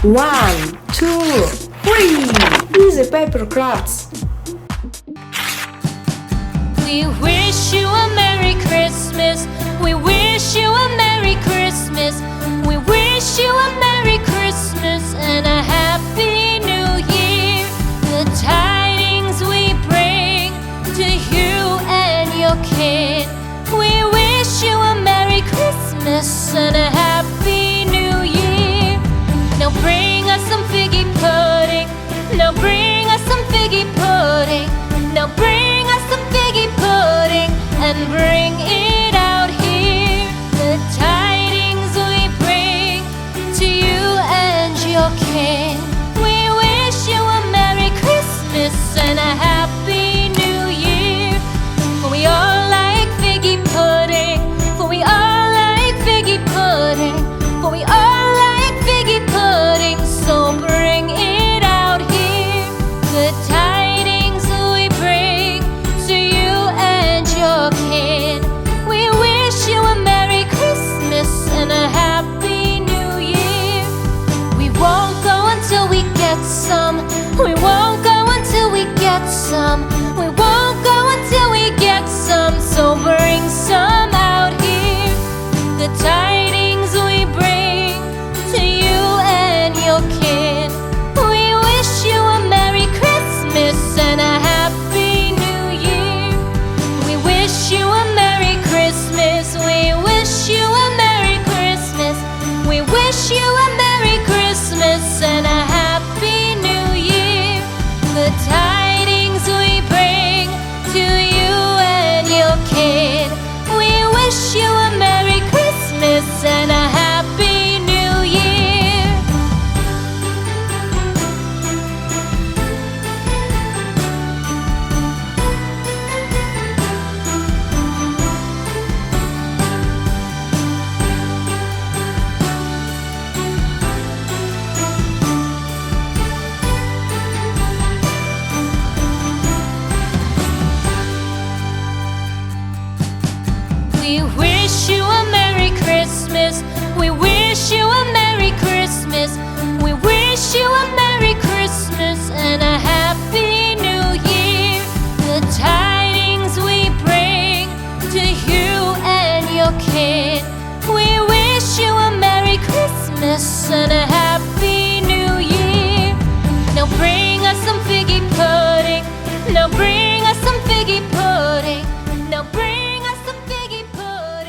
1, 2, 3. Easy paper crafts. We wish you a Merry Christmas. We wish you a Merry Christmas. We wish you a Merry Christmas and a Happy New Year. The tidings we bring to you and your kid. We wish you a Merry Christmas and a Happy New Year. Now bring us some figgy pudding. Now bring us some figgy pudding. Now bring us some figgy pudding and bring it out here. The tidings we bring to you and your kin. We wish you a Merry Christmas and a Happy New Year. For we all like figgy pudding. For we all like figgy pudding. For we all like figgy pudding. So bring it out here. The tidings we bring to you and your kid. We wish you a Merry Christmas and a Happy New Year. We won't go until we get some. We won't go until we get some. We won't go until we get some. So bring some out here. The tidings we bring to you and your kid. We wish you a Merry Christmas and a Happy New Year. We wish you a Merry Christmas. We wish you a Merry Christmas. We wish you a Merry Christmas and a Happy New Year. The tidings we bring to you and your kid. We wish you a Merry Christmas and a Happy New Year. We wish you a Merry Christmas. We wish you a Merry Christmas. We wish you a Merry Christmas and a Happy New Year. The tidings we bring to you and your kid. We wish you a Merry Christmas and a